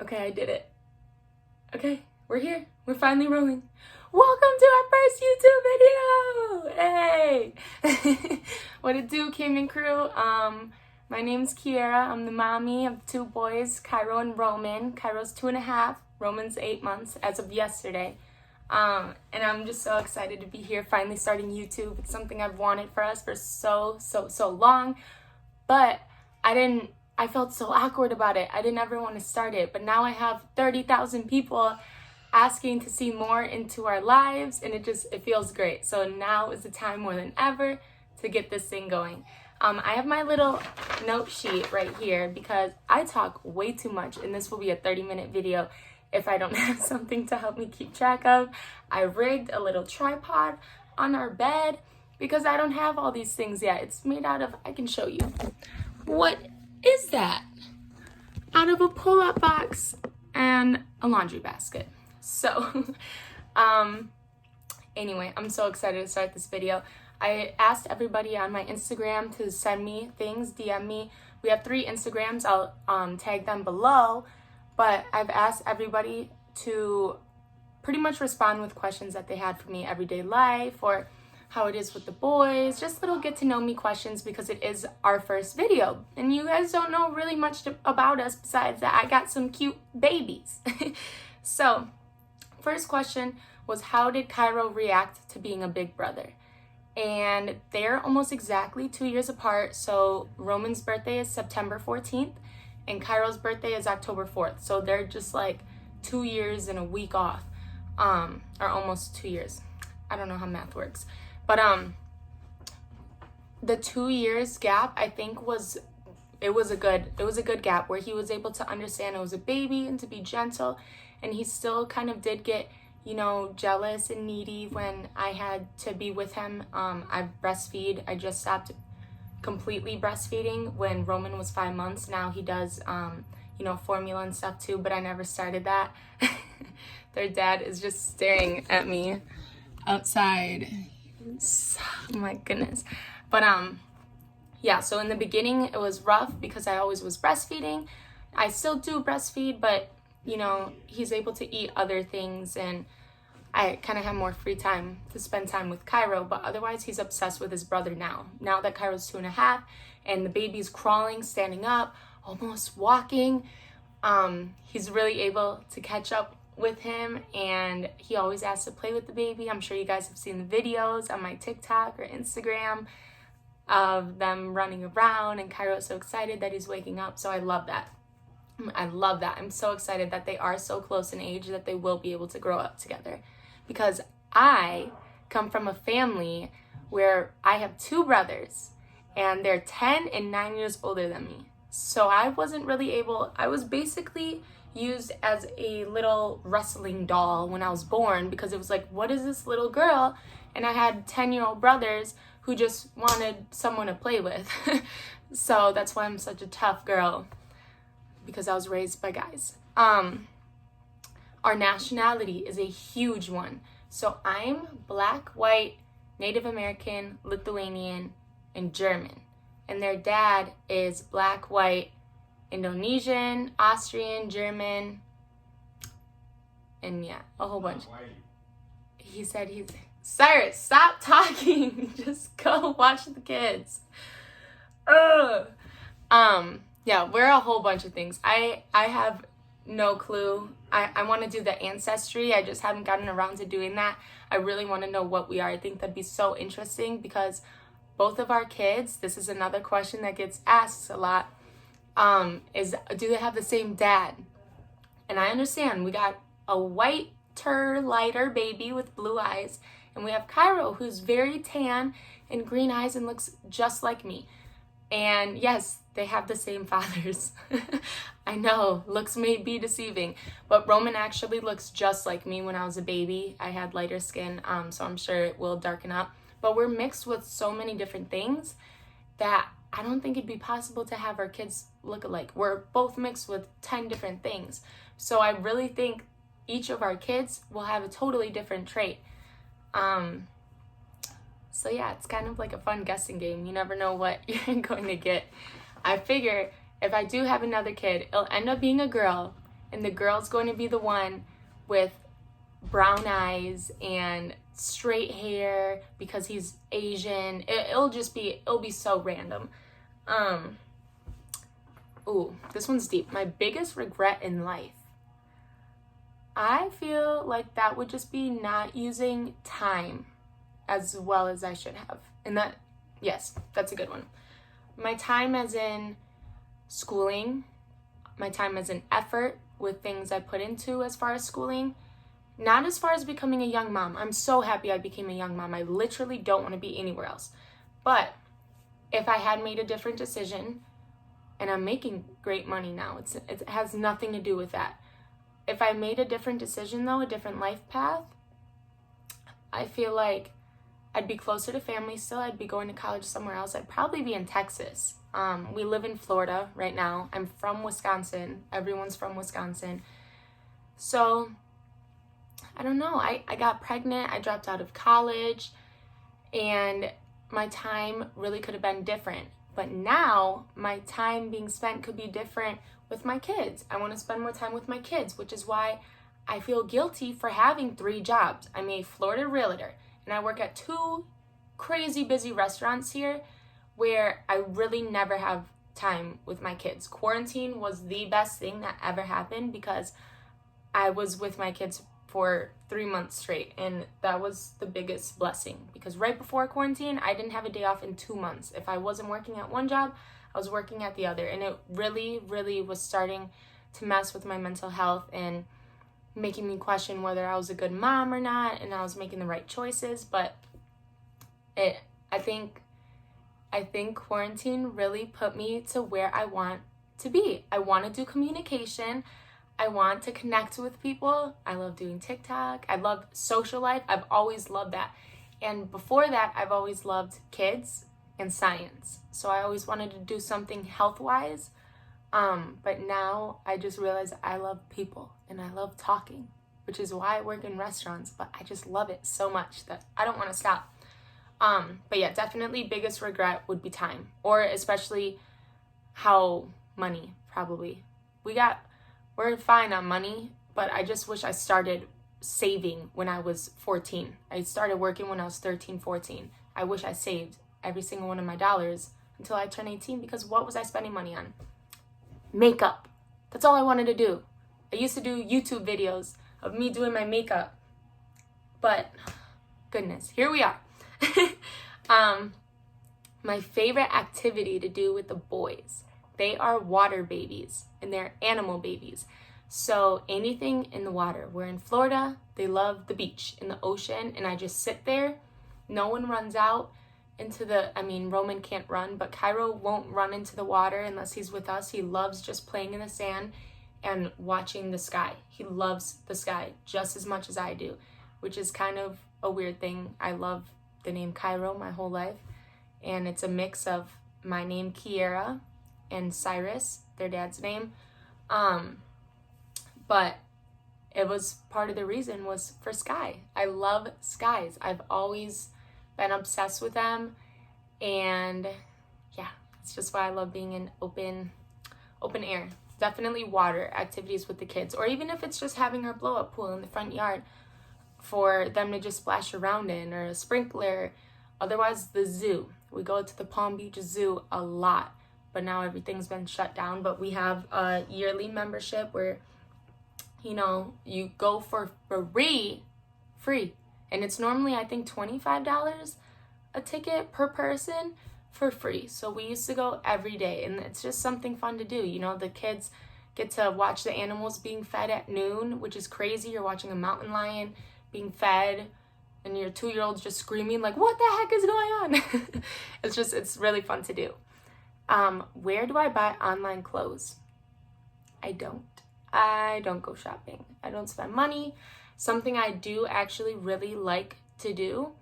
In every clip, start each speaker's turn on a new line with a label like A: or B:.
A: Okay, I did it. Okay, we're here. We're finally rolling. Welcome to our first YouTube video! Hey! What it do, Cayman crew? My name's Kiera. I'm the mommy of two boys, Cairo and Roman. Cairo's 2.5, Roman's 8 months as of yesterday. And I'm just so excited to be here, finally starting YouTube. It's something I've wanted for us for so long, but I felt so awkward about it. I didn't ever want to start it, but now I have 30,000 people asking to see more into our lives, and it feels great. So now is the time more than ever to get this thing going. I have my little note sheet right here because I talk way too much, and this will be a 30-minute video if I don't have something to help me keep track of. I rigged a little tripod on our bed because I don't have all these things yet. It's made out of, I can show you. What is that? Out of a pull-up box and a laundry basket. So, anyway, I'm so excited to start this video. I asked everybody on my Instagram to send me things, DM me. We have 3 Instagrams, I'll tag them below, but I've asked everybody to pretty much respond with questions that they had for me, everyday life, or how it is with the boys, just little get to know me questions because it is our first video. And you guys don't know really much about us besides that I got some cute babies. So, first question was, how did Cairo react to being a big brother? And they're almost exactly 2 years apart. So Roman's birthday is September 14th and Cairo's birthday is October 4th. So they're just like 2 years and a week off, or almost 2 years. I don't know how math works. But the 2 years gap, I think was a good gap where he was able to understand it was a baby and to be gentle, and he still kind of did get, you know, jealous and needy when I had to be with him. I breastfeed. I just stopped completely breastfeeding when Roman was 5 months. Now he does, you know, formula and stuff too, but I never started that. Their dad is just staring at me outside. Oh my goodness. But yeah, so in the beginning it was rough because I always was breastfeeding. I still do breastfeed, but you know, he's able to eat other things and I kind of have more free time to spend time with Cairo, but otherwise he's obsessed with his brother now. Now that Cairo's 2.5 and the baby's crawling, standing up, almost walking, he's really able to catch up with him, and he always asks to play with the baby. I'm sure you guys have seen the videos on my TikTok or Instagram of them running around, and Cairo's so excited that he's waking up. So I love that. I'm so excited that they are so close in age that they will be able to grow up together, because I come from a family where I have 2 brothers and they're 10 and 9 years older than me. So I wasn't really able, I was basically used as a little wrestling doll when I was born, because it was like, what is this little girl? And I had 10-year-old brothers who just wanted someone to play with. So that's why I'm such a tough girl, because I was raised by guys. Our nationality is a huge one. So I'm Black, white, Native American, Lithuanian, and German. And their dad is Black, white, Indonesian, Austrian, German, and yeah, a whole bunch. He said Cyrus, stop talking. Just go watch the kids. Yeah, we're a whole bunch of things. I have no clue. I want to do the ancestry. I just haven't gotten around to doing that. I really want to know what we are. I think that'd be so interesting because both of our kids, this is another question that gets asked a lot, is do they have the same dad? And I understand we got a whiter, lighter baby with blue eyes, and we have Cairo, who's very tan and green eyes and looks just like me. And yes, they have the same fathers. I know, looks may be deceiving, but Roman actually looks just like me when I was a baby. I had lighter skin, so I'm sure it will darken up. But we're mixed with so many different things that I don't think it'd be possible to have our kids look alike. We're both mixed with 10 different things. So I really think each of our kids will have a totally different trait. So yeah, it's kind of like a fun guessing game. You never know what you're going to get. I figure if I do have another kid, it'll end up being a girl and the girl's going to be the one with brown eyes and straight hair because he's Asian. It'll be so random. Ooh, this one's deep. My biggest regret in life. I feel like that would just be not using time as well as I should have. And yes, that's a good one. My time as in schooling, my time as in effort with things I put into as far as schooling, not as far as becoming a young mom. I'm so happy I became a young mom. I literally don't want to be anywhere else. But if I had made a different decision, and I'm making great money now, it has nothing to do with that. If I made a different decision though, a different life path, I feel like I'd be closer to family still. I'd be going to college somewhere else. I'd probably be in Texas. We live in Florida right now. I'm from Wisconsin. Everyone's from Wisconsin. So, I don't know. I got pregnant. I dropped out of college. And my time really could have been different. But now, my time being spent could be different with my kids. I want to spend more time with my kids, which is why I feel guilty for having 3 jobs. I'm a Florida realtor, and I work at 2 crazy busy restaurants here where I really never have time with my kids. Quarantine was the best thing that ever happened because I was with my kids for 3 months straight, and that was the biggest blessing because right before quarantine, I didn't have a day off in 2 months. If I wasn't working at one job, I was working at the other, and it really, really was starting to mess with my mental health and making me question whether I was a good mom or not, and I was making the right choices. But I think quarantine really put me to where I want to be. I want to do communication. I want to connect with people. I love doing TikTok. I love social life. I've always loved that. And before that, I've always loved kids and science. So I always wanted to do something health-wise. But now I just realize I love people and I love talking, which is why I work in restaurants. But I just love it so much that I don't want to stop. But yeah, definitely biggest regret would be time, or especially how money, probably. We're fine on money, but I just wish I started saving when I was 14. I started working when I was 13, 14. I wish I saved every single one of my dollars until I turned 18, because what was I spending money on? Makeup. That's all I wanted to do. I used to do YouTube videos of me doing my makeup. But, goodness, here we are. My favorite activity to do with the boys. They are water babies and they're animal babies. So anything in the water. We're in Florida. They love the beach and the ocean. And I just sit there. No one runs out into Roman can't run, but Cairo won't run into the water unless he's with us. He loves just playing in the sand and watching the sky. He loves the sky just as much as I do, which is kind of a weird thing. I love the name Cairo my whole life. And it's a mix of my name, Kiera, and Cyrus, their dad's name. But it was part of the reason was for sky. I love skies. I've always been obsessed with them. And yeah, it's just why I love being in open air. Definitely water activities with the kids. Or even if it's just having our blow-up pool in the front yard for them to just splash around in, or a sprinkler. Otherwise, the zoo. We go to the Palm Beach Zoo a lot, but now everything's been shut down. But we have a yearly membership where, you go for free. And it's normally, I think, $25 a ticket per person for free. So we used to go every day, and it's just something fun to do. The kids get to watch the animals being fed at noon, which is crazy. You're watching a mountain lion being fed, and your 2-year-old's just screaming like, what the heck is going on? It's really fun to do. Where do I buy online clothes? I don't go shopping. I don't spend money. Something I do actually really like to do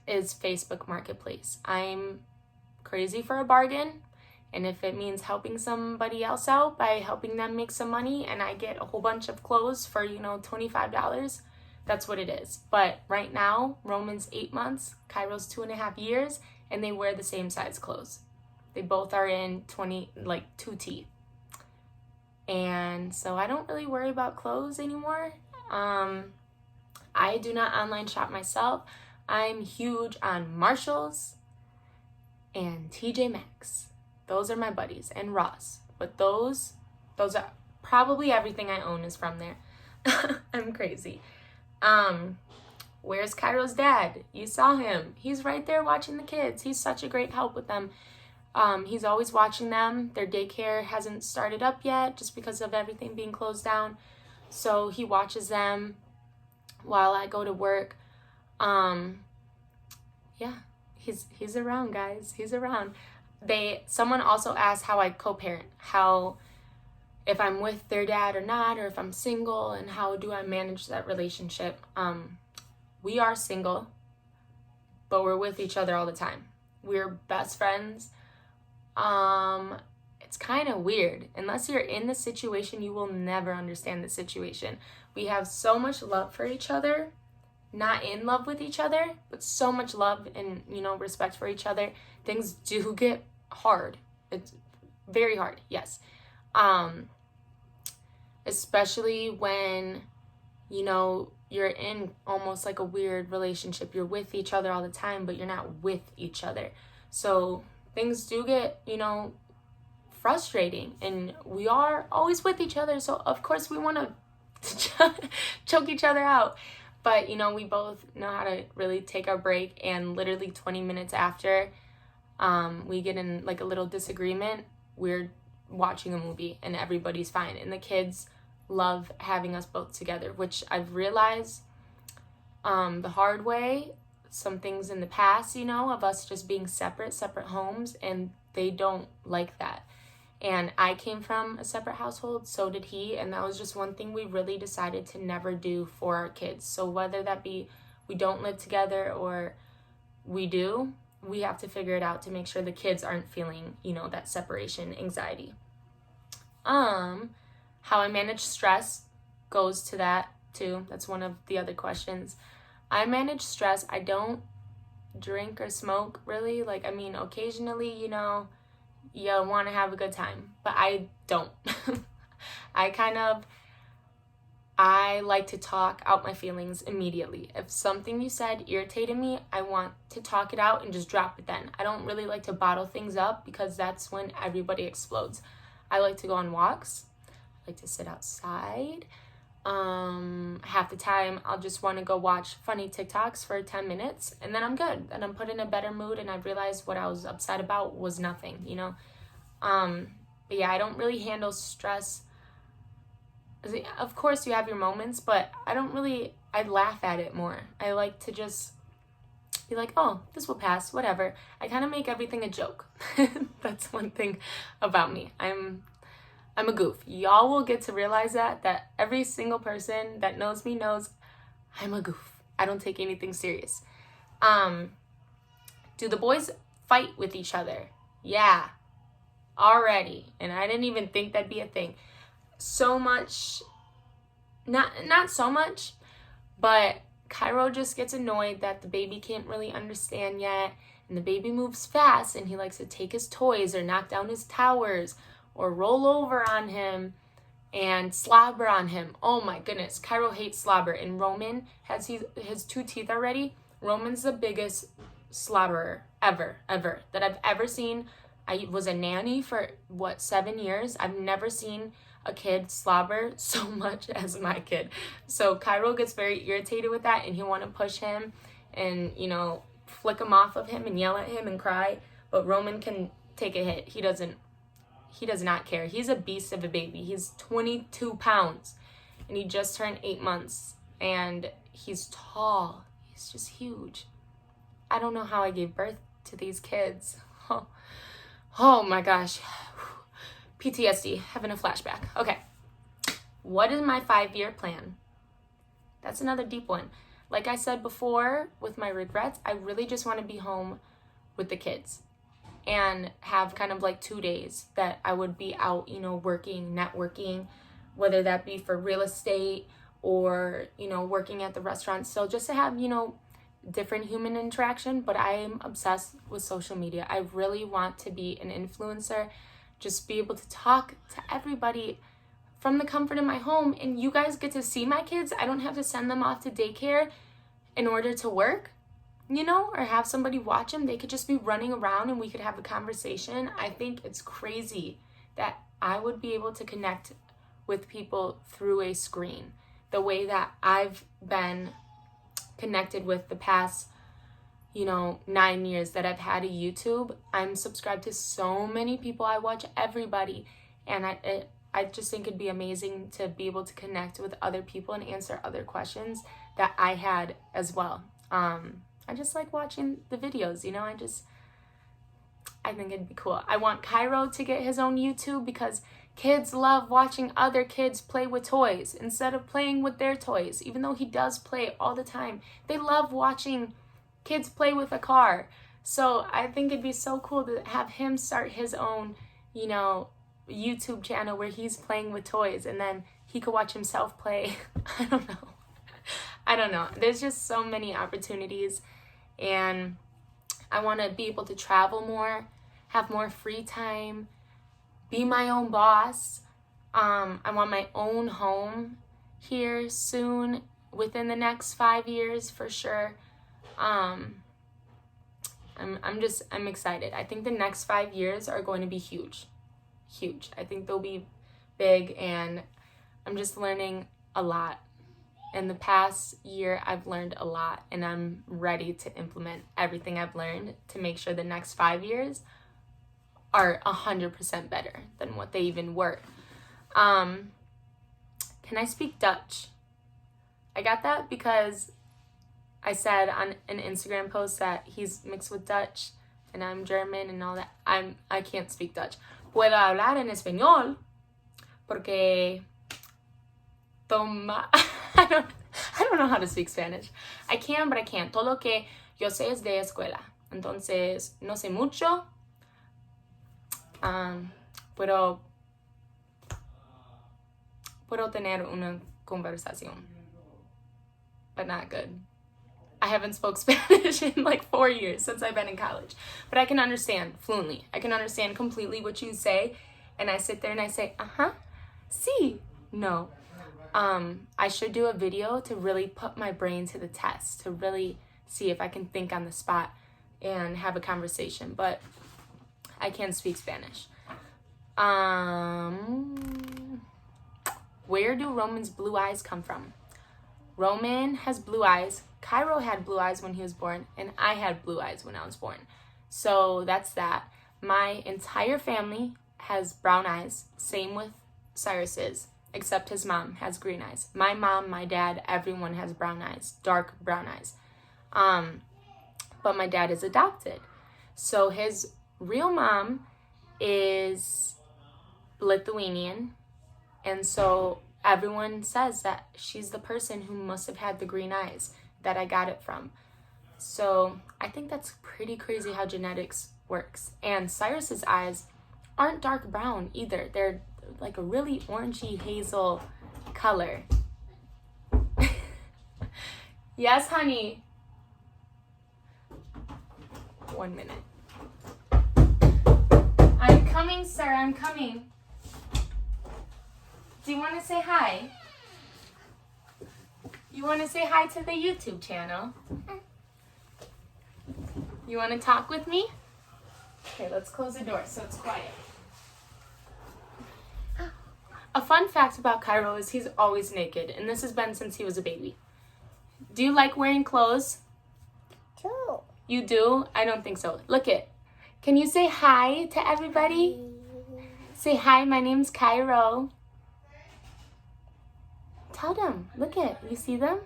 A: is Facebook Marketplace. I'm crazy for a bargain, and if it means helping somebody else out by helping them make some money and I get a whole bunch of clothes for, $25, that's what it is. But right now, Roman's 8 months, Cairo's 2.5 years, and they wear the same size clothes. They both are in 2T. And so I don't really worry about clothes anymore. I do not online shop myself. I'm huge on Marshalls and TJ Maxx. Those are my buddies, and Ross. But those are probably everything I own is from there. I'm crazy. Where's Cairo's dad? You saw him. He's right there watching the kids. He's such a great help with them. He's always watching them. Their daycare hasn't started up yet just because of everything being closed down. So he watches them while I go to work. Yeah, he's around, guys. He's around. Someone also asked how I co-parent, if I'm with their dad or not, or if I'm single, and how do I manage that relationship. We are single, but we're with each other all the time. We're best friends. It's kind of weird. Unless you're in the situation, you will never understand the situation. We have so much love for each other, not in love with each other, but so much love and, respect for each other. Things do get hard. It's very hard, yes. Especially when, you're in almost like a weird relationship. You're with each other all the time, but you're not with each other. So things do get, frustrating, and we are always with each other. So of course we want to choke each other out. But, we both know how to really take our break, and literally 20 minutes after we get in like a little disagreement, we're watching a movie and everybody's fine. And the kids love having us both together, which I've realized the hard way, some things in the past, of us just being separate homes, and they don't like that. And I came from a separate household, so did he, and that was just one thing we really decided to never do for our kids. So whether that be we don't live together or we do, we have to figure it out to make sure the kids aren't feeling, that separation anxiety. How I manage stress goes to that too. That's one of the other questions. I manage stress. I don't drink or smoke really. Occasionally, you want to have a good time, but I don't. I like to talk out my feelings immediately. If something you said irritated me, I want to talk it out and just drop it then. I don't really like to bottle things up because that's when everybody explodes. I like to go on walks. I like to sit outside. Half the time I'll just want to go watch funny TikToks for 10 minutes and then I'm good. And I'm put in a better mood and I realized what I was upset about was nothing, But yeah, I don't really handle stress. Of course you have your moments, but I laugh at it more. I like to just be like, oh, this will pass, whatever. I kind of make everything a joke. That's one thing about me. I'm a goof. Y'all will get to realize that every single person that knows me knows I'm a goof. I don't take anything serious. Do the boys fight with each other? Yeah, already. And I didn't even think that'd be a thing. So much, not so much, but Cairo just gets annoyed that the baby can't really understand yet. And the baby moves fast and he likes to take his toys or knock down his towers or roll over on him and slobber on him. Oh my goodness, Cairo hates slobber. And Roman has his 2 teeth already. Roman's the biggest slobberer ever that I've ever seen. I was a nanny for 7 years. I've never seen a kid slobber so much as my kid. So Cairo gets very irritated with that and he'll want to push him and, flick him off of him and yell at him and cry. But Roman can take a hit. He does not care. He's a beast of a baby. He's 22 pounds and he just turned 8 months and he's tall. He's just huge. I don't know how I gave birth to these kids. Oh my gosh. PTSD, having a flashback. Okay. What is my 5-year plan? That's another deep one. Like I said before, with my regrets, I really just want to be home with the kids and have kind of like 2 days that I would be out, working, networking, whether that be for real estate or, working at the restaurant still, just to have, different human interaction. But I am obsessed with social media. I really want to be an influencer, just be able to talk to everybody from the comfort of my home, and you guys get to see my kids. I don't have to send them off to daycare in order to work, you know, or have somebody watch them. They could just be running around and we could have a conversation. I think it's crazy that I would be able to connect with people through a screen the way that I've been connected with the past, 9 years that I've had a YouTube. I'm subscribed to so many people. I watch everybody, and I just think it'd be amazing to be able to connect with other people and answer other questions that I had as well. I just like watching the videos, I think it'd be cool. I want Cairo to get his own YouTube because kids love watching other kids play with toys instead of playing with their toys. Even though he does play all the time, they love watching kids play with a car. So I think it'd be so cool to have him start his own, YouTube channel where he's playing with toys, and then he could watch himself play. I don't know. There's just so many opportunities, and I want to be able to travel more, have more free time, be my own boss. I want my own home here soon, within the next 5 years for sure. I'm excited. I think the next 5 years are going to be huge. I think they'll be big, and I'm just learning a lot. In the past year, I've learned a lot, and I'm ready to implement everything I've learned to make sure the next 5 years are 100% better than what they even were. Can I speak Dutch? I got that because I said on an Instagram post that he's mixed with Dutch and I'm German and all that. I can't speak Dutch. Puedo hablar en español porque I don't know how to speak Spanish. I can, but I can't. Todo lo que yo sé es de escuela. Entonces, no sé mucho. Puedo tener una conversación, but not good. I haven't spoke Spanish in like 4 years since I've been in college, but I can understand fluently. I can understand completely what you say, and I sit there and I say, sí, no. I should do a video to really put my brain to the test, to really see if I can think on the spot and have a conversation, but I can't speak Spanish. Where do Roman's blue eyes come from? Roman has blue eyes. Cairo had blue eyes when he was born, and I had blue eyes when I was born. So that's that. My entire family has brown eyes. Same with Cyrus's, except his mom has green eyes. My mom, my dad, everyone has brown eyes, dark brown eyes. But my dad is adopted. So his real mom is Lithuanian, and so everyone says that she's the person who must have had the green eyes that I got it from. So I think that's pretty crazy how genetics works. And Cyrus's eyes aren't dark brown either. They're like a really orangey hazel color. Yes, honey. 1 minute. I'm coming, sir. I'm coming. Do you want to say hi? You want to say hi to the YouTube channel? You want to talk with me? Okay, let's close the door so it's quiet. A fun fact about Cairo is he's always naked, and this has been since he was a baby. Do you like wearing clothes?
B: True.
A: You do? I don't think so. Look it. Can you say hi to everybody? Say hi, my name's Cairo. Tell them. Look it. You see them?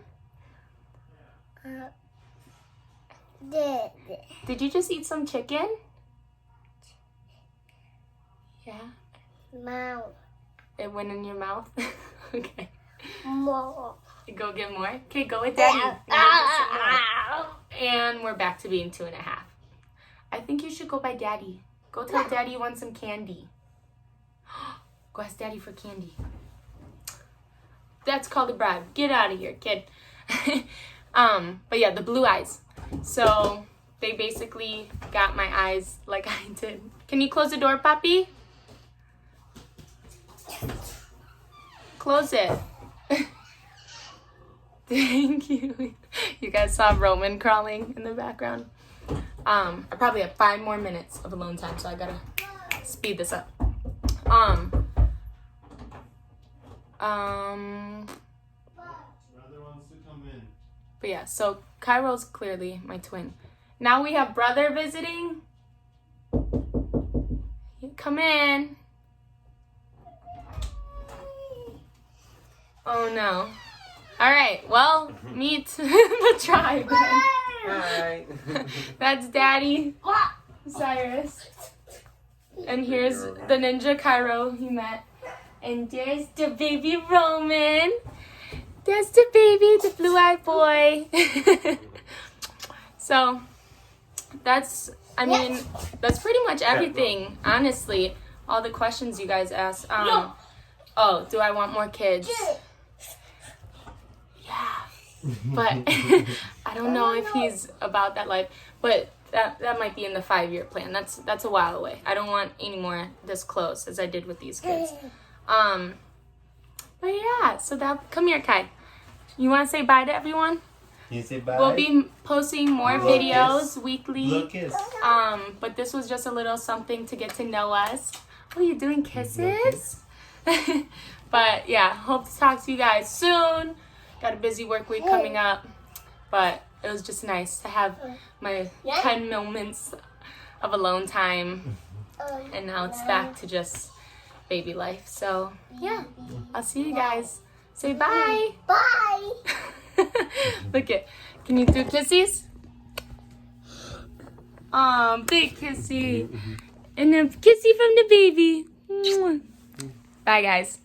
A: Did you just eat some chicken? Yeah.
B: Mouth.
A: It went in your mouth? Okay.
B: More.
A: Go get more? Okay, go with Daddy. And we're back to being 2.5. I think you should go by Daddy. Go tell Daddy you want some candy. Go ask Daddy for candy. That's called a bribe. Get out of here, kid. But yeah, the blue eyes. So they basically got my eyes like I did. Can you close the door, Papi? close it. Thank you. You guys saw Roman crawling in the background. I probably have 5 more minutes of alone time, so I gotta speed this up.
C: Brother wants to come in.
A: But yeah, so Cairo's clearly my twin. Now we have brother visiting. Come in. Oh no. All right, well, meet the tribe.
C: Hi.
A: That's Daddy, Cyrus. And here's the ninja Cairo he met. And there's the baby Roman. There's the baby, the blue-eyed boy. So, that's pretty much everything, honestly. All the questions you guys asked. Oh, do I want more kids? Yeah. But I don't know if he's about that life. But that might be in the 5-year plan. That's a while away. I don't want any more this close as I did with these kids. But yeah, so come here, Kai. You want to say bye to everyone?
C: You say bye.
A: We'll be posting more videos weekly.
C: Lucas.
A: But this was just a little something to get to know us. Oh, you doing kisses? But yeah, hope to talk to you guys soon. Got a busy work week coming up. But it was just nice to have my 10 moments of alone time. And now it's back to just baby life. So yeah, I'll see you guys. Say bye.
B: Bye.
A: Look it. Can you do kissies? Aw, big kissy. And a kissy from the baby. Bye, guys.